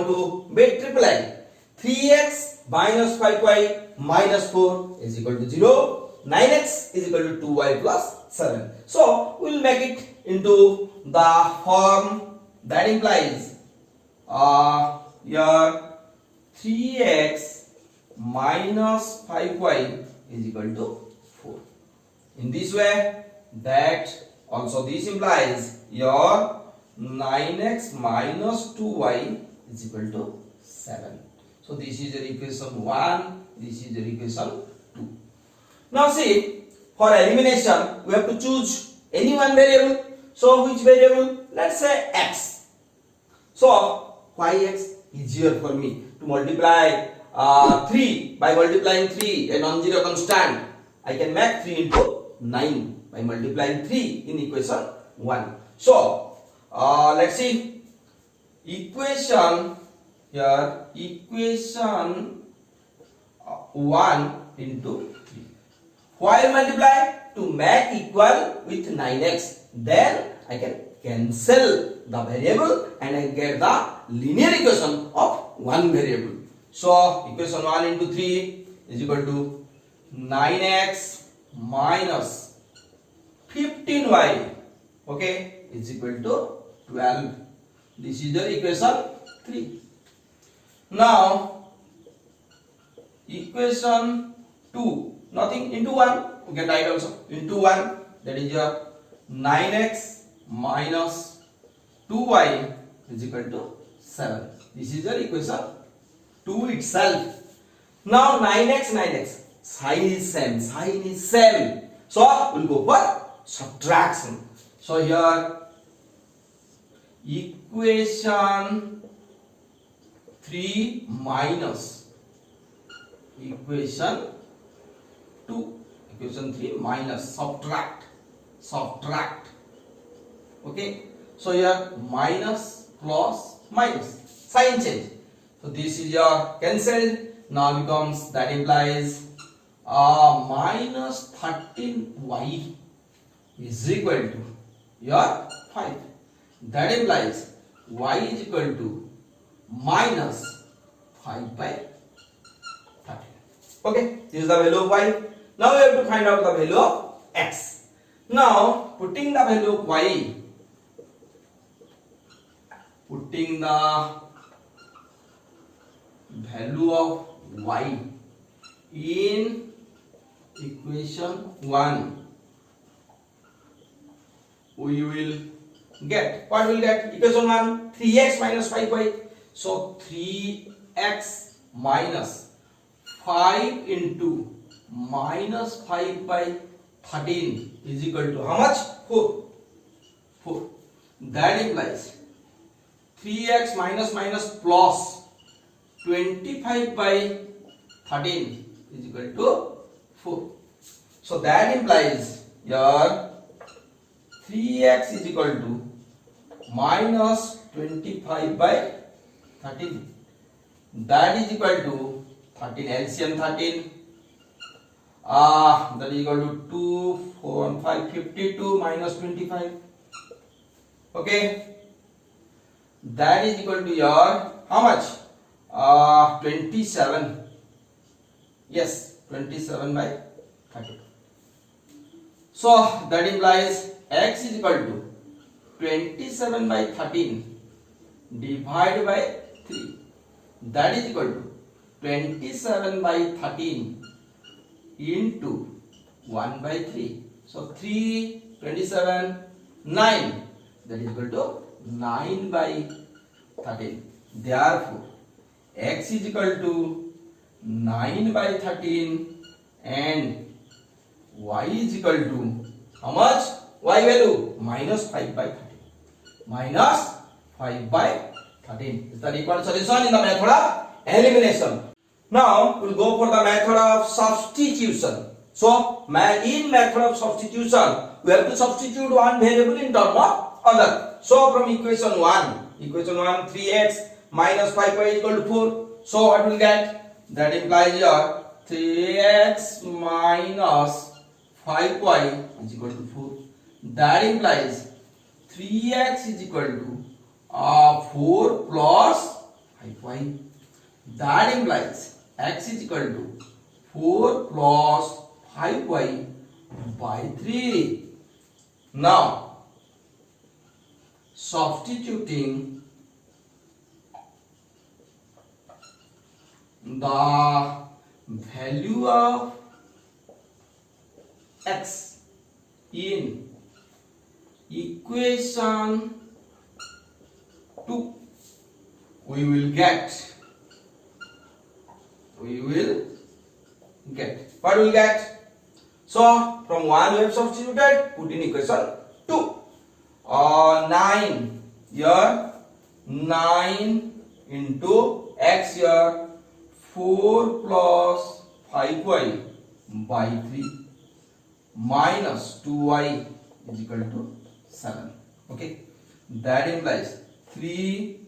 want to multiply 3x minus 5y minus 4 is equal to 0. 9x is equal to 2y plus 7. So we will make it into the form that implies your 3x minus 5y is equal to 4. In this way, that also this implies your 9x minus 2y is equal to 7. So this is your equation 1, this is your equation 2. Now see, for elimination we have to choose any one variable. So which variable? Let's say x. So why x? Easier for me to multiply 3 by multiplying 3, a non-zero constant. I can make 3 into 9 by multiplying 3 in equation 1. So let's see, equation here, equation 1 into 3. Why multiply? To make equal with 9x. Then I can cancel the variable and I get the linear equation of one variable. So equation 1 into 3 is equal to 9x minus 15y, okay, is equal to 12. This is the equation 3. Now equation 2, nothing, into 1, you can write also into 1, that is your 9x minus 2y is equal to 7. This is your equation 2 itself. Now 9x, sign is same. So we'll go for subtraction. So here equation 3 minus equation 2, equation 3 minus, subtract. Okay, so here minus plus minus, sign change. So this is your cancelled. Now becomes, that implies minus 13y is equal to your 5. That implies y is equal to minus 5 by 13. Okay, this is the value of y. Now we have to find out the value of x. Now putting the value of y, in equation 1, we will get, what will get? Equation 1, 3x minus 5y. So 3x minus 5 into minus 5 by 13 is equal to how much? 4. That implies 3x minus plus 25 by 13 is equal to 4. So that implies your 3x is equal to minus 25 by 13. That is equal to 13, LCM 13. That is equal to 2, 4 and 5, 52 minus 25. Okay. That is equal to your, how much? 27. Yes, 27 by 32. So that implies x is equal to 27 by 13 divided by 3. That is equal to 27 by 13 into 1 by 3. So 3, 27, 9. That is equal to 9 by 13. Therefore, x is equal to 9 by 13 and y is equal to how much? Y value minus 5 by 13. Minus 5 by 13 is the required solution in the method of elimination. Now we will go for the method of substitution. So in method of substitution, we have to substitute one variable in term of other. So from equation 1, 3x minus 5y is equal to 4. So what will get? That implies your 3x minus 5y is equal to 4. That implies 3x is equal to 4 plus 5y. That implies x is equal to 4 plus 5y by 3. Now, substituting the value of x in equation 2, we will get what we will get. So from 1 we have substituted, put in equation 2. 9 here, 9 into x here, 4 plus 5y by 3 minus 2y is equal to 7. Okay, that implies 3.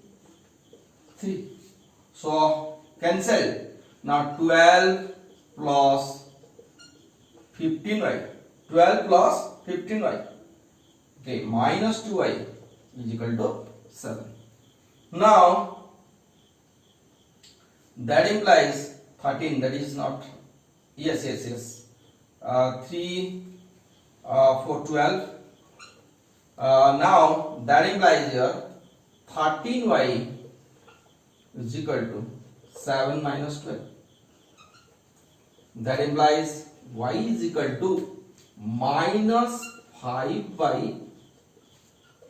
So cancel. Now 12 plus 15y. 12 plus 15y. Okay, minus 2y is equal to 7. Now that implies 13. That is not. Yes. 3 4 12. Now that implies here 13y is equal to 7 minus 12. That implies y is equal to minus 5 by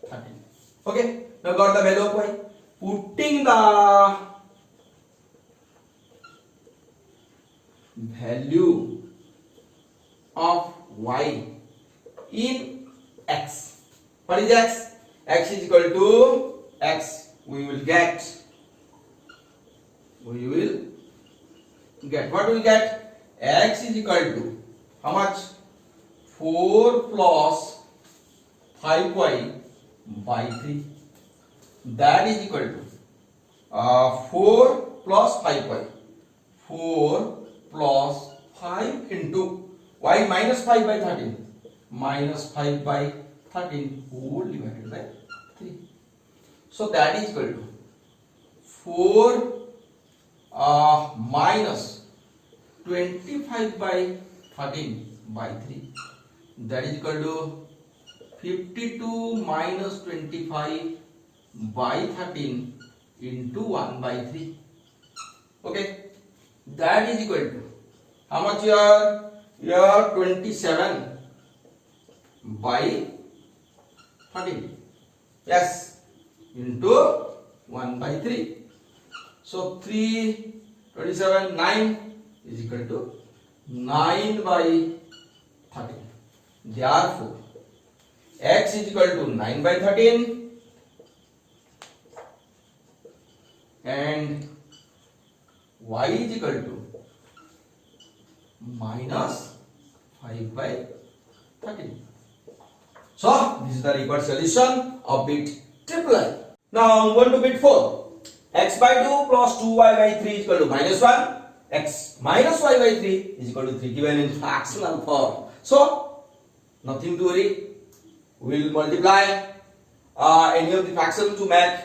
13. Okay, now got the value of y. Putting the value of y in x. What is x? X is equal to x. We will get. What we will get? X is equal to how much? 4 plus 5y by 3. That is equal to 4 plus 5y. 4 plus 5 into y minus 5 by 13. Minus 5 by 13 whole divided by 3. So that is equal to 4 minus 25 by 13 by 3. That is equal to 52 minus 25 by 13 into 1 by 3. Okay, that is equal to how much here? Here 27 by 13. Yes, into 1 by 3. So 3, 27, 9 is equal to 9 by 13. Therefore, x is equal to 9 by 13 and y is equal to minus 5 by 13. So, this is the required solution of bit triple I. Now, move on to bit 4. X by 2 plus 2y by 3 is equal to minus 1. X minus y by 3 is equal to 3 given in fractional form. So, nothing to worry. We will multiply any of the fractions to make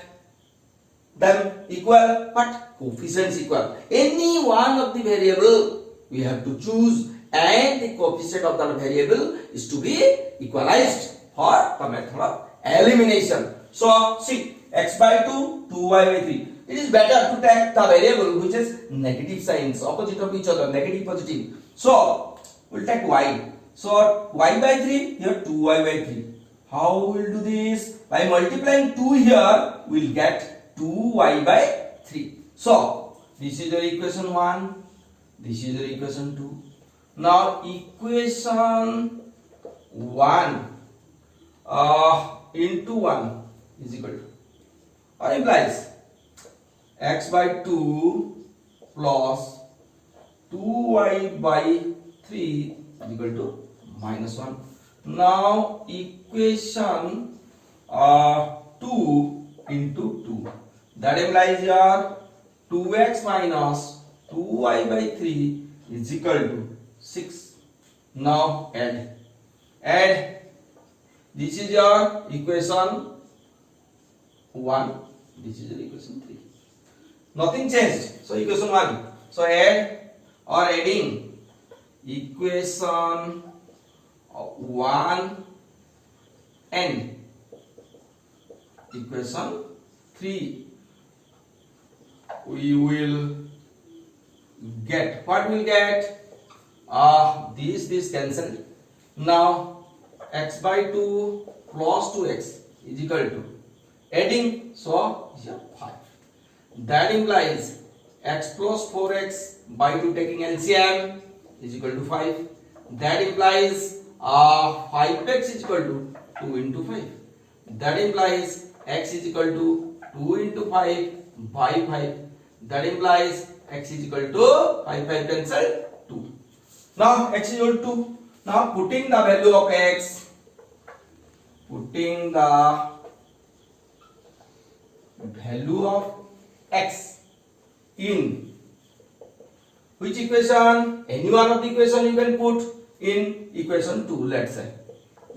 them equal, but coefficients equal. Any one of the variable we have to choose, and the coefficient of that variable is to be equalized for the method of elimination. So, see, x by 2, 2y by 3. It is better to take the variable which is negative signs, opposite of each other, negative, positive. So, we'll take y. So, y by 3, here 2y by 3. How we will do this? By multiplying 2 here, we will get 2y by 3. So, this is your equation 1, this is your equation 2. Now, equation 1 into 1 is equal to, or implies x by 2 plus 2y by 3 is equal to minus 1. Now equation 2 into 2, that implies here 2x minus 2y by 3 is equal to 6. Now add. This is your equation 1, this is your equation 3. nothing changed. So equation 1. So add or adding equation 1 and equation 3, we will get, what we'll get, this cancelled. Now x by 2 plus 2x is equal to adding, so here 5. That implies x plus 4x by 2 taking LCM is equal to 5. That implies 5x is equal to 2 into 5. That implies x is equal to 2 into 5 by 5. That implies x is equal to 5 cancel 2. Now x is equal to 2. Now putting the value of x, putting the value of x in which equation? Any one of the equation you can put in equation 2. Let's say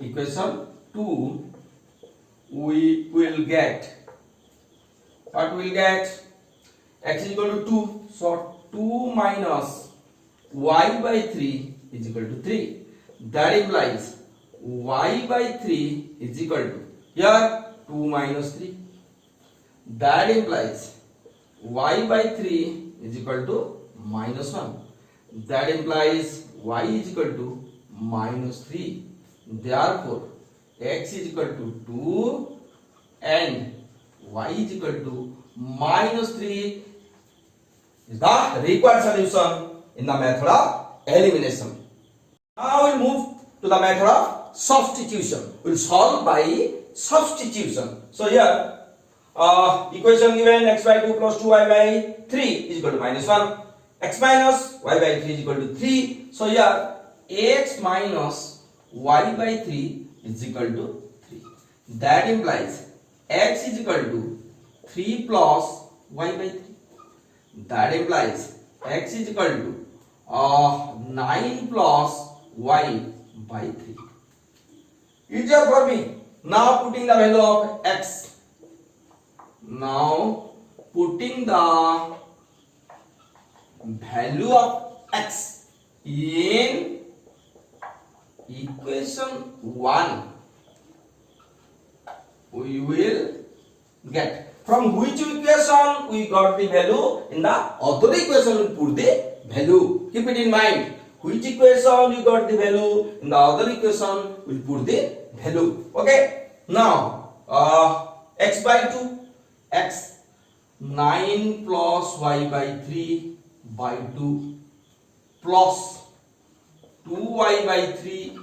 equation 2, we will get, what we will get, x is equal to 2. So 2 minus y by 3 is equal to 3. That implies y by 3 is equal to, here 2 minus 3. That implies y by 3 is equal to minus 1. That implies y is equal to minus 3. Therefore x is equal to 2 and y is equal to minus 3 is the required solution in the method of elimination. Now we will move to the method of substitution. We will solve by substitution. So here equation given, x by 2 plus 2y by 3 is equal to minus 1. X minus y by 3 is equal to 3. So here x minus y by 3 is equal to 3. That implies x is equal to 3 plus y by 3. That implies x is equal to 9 plus y by 3. Easier for me. Now putting the value of x. Now putting the value of x in equation 1, we will get. From which equation we got the value? In the other equation we put the value. Keep it in mind. Which equation you got the value? In the other equation we put the value. Okay. Now x by 2, x 9 plus y by 3 by 2 plus 2y by 3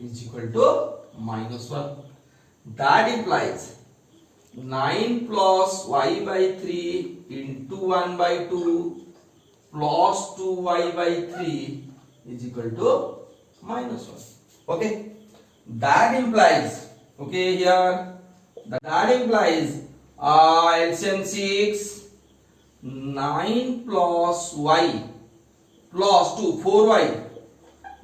is equal to minus 1. That implies 9 plus y by 3 into 1 by 2 plus 2y by 3 is equal to minus 1. Okay. That implies, okay, here that implies LCM 6, 9 plus y plus 2, 4y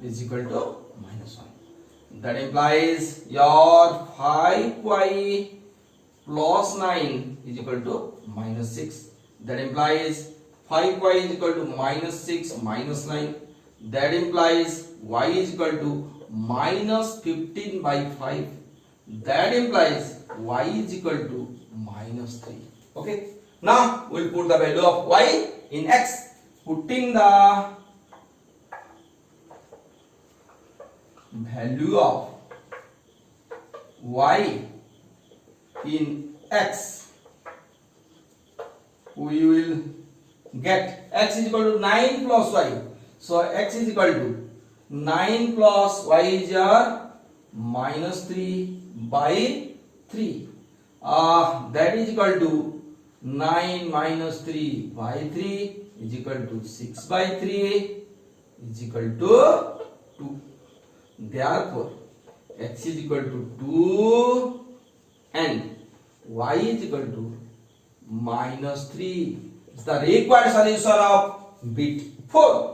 is equal to minus 1. That implies your 5y plus 9 is equal to minus 6. That implies 5y is equal to minus 6 minus 9. That implies y is equal to minus 15 by 5. That implies y is equal to minus 3. Okay. Now we will put the value of y in x. Putting the value of y in x, we will get x is equal to 9 plus y. So x is equal to 9 plus y is your minus 3 by 3. That is equal to 9 minus 3 by 3 is equal to 6 by 3 is equal to 2. Therefore x is equal to 2 and y is equal to minus 3. It's the required solution of bit 4.